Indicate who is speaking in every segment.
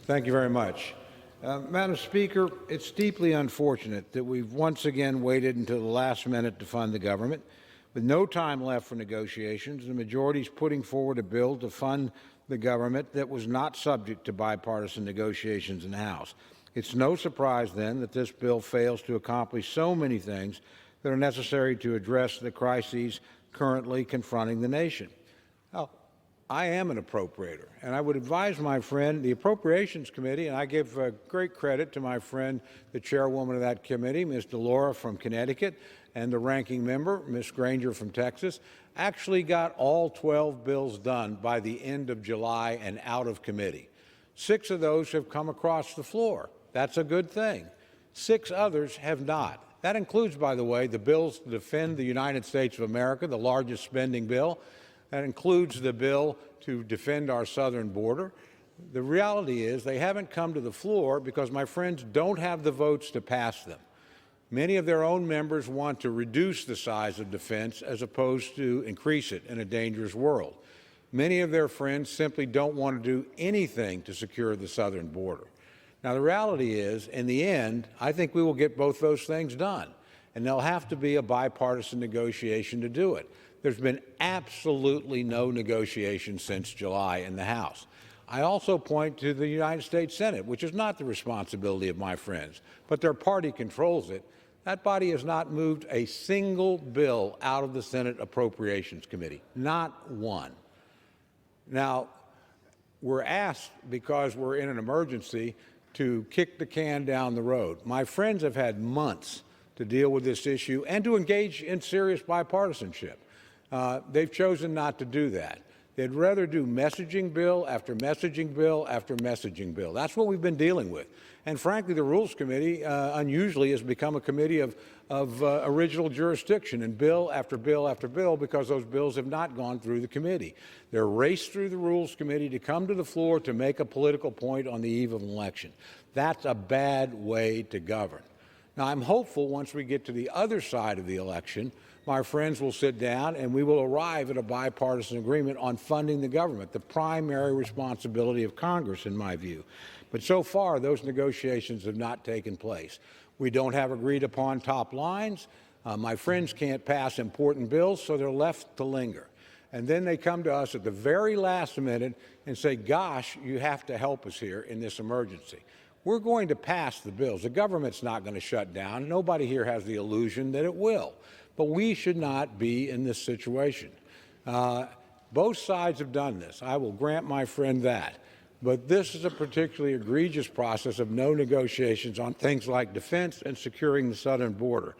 Speaker 1: Thank you very much. Madam Speaker, it's deeply unfortunate that we've once again waited until the last minute to fund the government. With no time left for negotiations, the majority is putting forward a bill to fund the government that was not subject to bipartisan negotiations in the House. It's no surprise, then, that this bill fails to accomplish so many things that are necessary to address the crises currently confronting the nation. Now, I am an appropriator, and I would advise my friend, the Appropriations Committee, and I give great credit to my friend, the chairwoman of that committee, Ms. DeLaura from Connecticut, and the ranking member, Ms. Granger from Texas, actually got all 12 bills done by the end of July and out of committee. 6 of those have come across the floor. That's a good thing. 6 others have not. That includes, by the way, the bills to defend the United States of America, the largest spending bill. That includes the bill to defend our southern border. The reality is they haven't come to the floor because my friends don't have the votes to pass them. Many of their own members want to reduce the size of defense as opposed to increase it in a dangerous world. Many of their friends simply don't want to do anything to secure the southern border. Now, the reality is, in the end, I think we will get both those things done, and there'll have to be a bipartisan negotiation to do it. There's been absolutely no negotiation since July in the House. I also point to the United States Senate, which is not the responsibility of my friends, but their party controls it. That body has not moved a single bill out of the Senate Appropriations Committee, not one. Now, we're asked, because we're in an emergency, to kick the can down the road. My friends have had months to deal with this issue and to engage in serious bipartisanship. They've chosen not to do that. They'd rather do messaging bill after messaging bill after messaging bill. That's what we've been dealing with. And frankly, the Rules Committee unusually has become a committee of original jurisdiction and bill after bill after bill because those bills have not gone through the committee. They're raced through the Rules Committee to come to the floor to make a political point on the eve of an election. That's a bad way to govern. Now, I'm hopeful once we get to the other side of the election, my friends will sit down and we will arrive at a bipartisan agreement on funding the government, the primary responsibility of Congress, in my view. But so far, those negotiations have not taken place. We don't have agreed upon top lines. My friends can't pass important bills, so they're left to linger. And then they come to us at the very last minute and say, gosh, you have to help us here in this emergency. We're going to pass the bills. The government's not going to shut down. Nobody here has the illusion that it will. But we should not be in this situation. Both sides have done this. I will grant my friend that. But this is a particularly egregious process of no negotiations on things like defense and securing the southern border.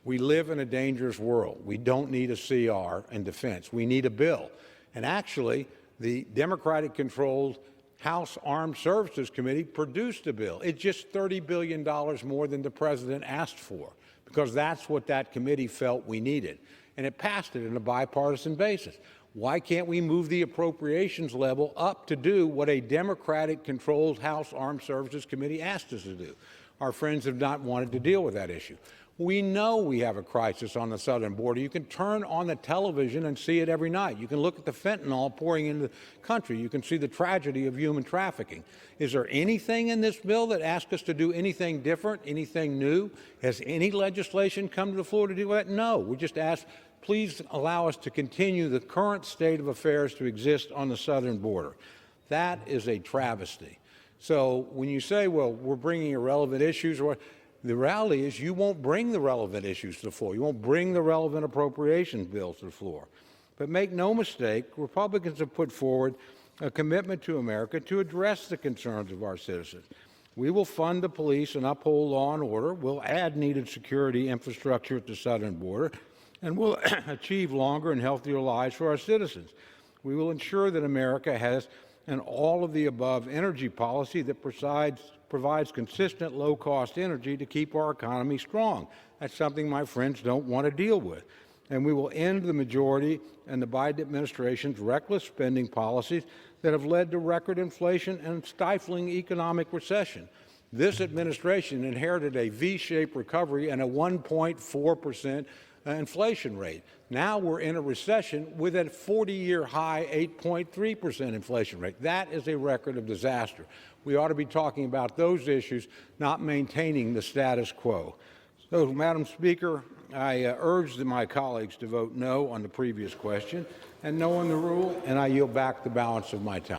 Speaker 1: We live in a dangerous world. We don't need a CR in defense. We need a bill. And actually, the Democratic-controlled House Armed Services Committee produced a bill. It's just $30 billion more than the president asked for, because that's what that committee felt we needed. And it passed it on a bipartisan basis. Why can't we move the appropriations level up to do what a Democratic-controlled House Armed Services Committee asked us to do? Our friends have not wanted to deal with that issue. We know we have a crisis on the southern border. You can turn on the television and see it every night. You can look at the fentanyl pouring into the country. You can see the tragedy of human trafficking. Is there anything in this bill that asks us to do anything different, anything new? Has any legislation come to the floor to do that? No. We just ask, please allow us to continue the current state of affairs to exist on the southern border. That is a travesty. So when you say, well, we're bringing irrelevant issues, or the reality is you won't bring the relevant issues to the floor. You won't bring the relevant appropriations bills to the floor. But make no mistake, Republicans have put forward a commitment to America to address the concerns of our citizens. We will fund the police and uphold law and order. We'll add needed security infrastructure at the southern border, and we'll achieve longer and healthier lives for our citizens. We will ensure that America has an all-of-the-above energy policy that provides consistent low-cost energy to keep our economy strong. That's something my friends don't want to deal with. And we will end the majority and the Biden administration's reckless spending policies that have led to record inflation and stifling economic recession. This administration inherited a V-shaped recovery and a 1.4% inflation rate. Now we're in a recession with a 40-year high 8.3% inflation rate. That is a record of disaster. We ought to be talking about those issues, not maintaining the status quo. So, Madam Speaker, I urge my colleagues to vote no on the previous question and no on the rule, and I yield back the balance of my time.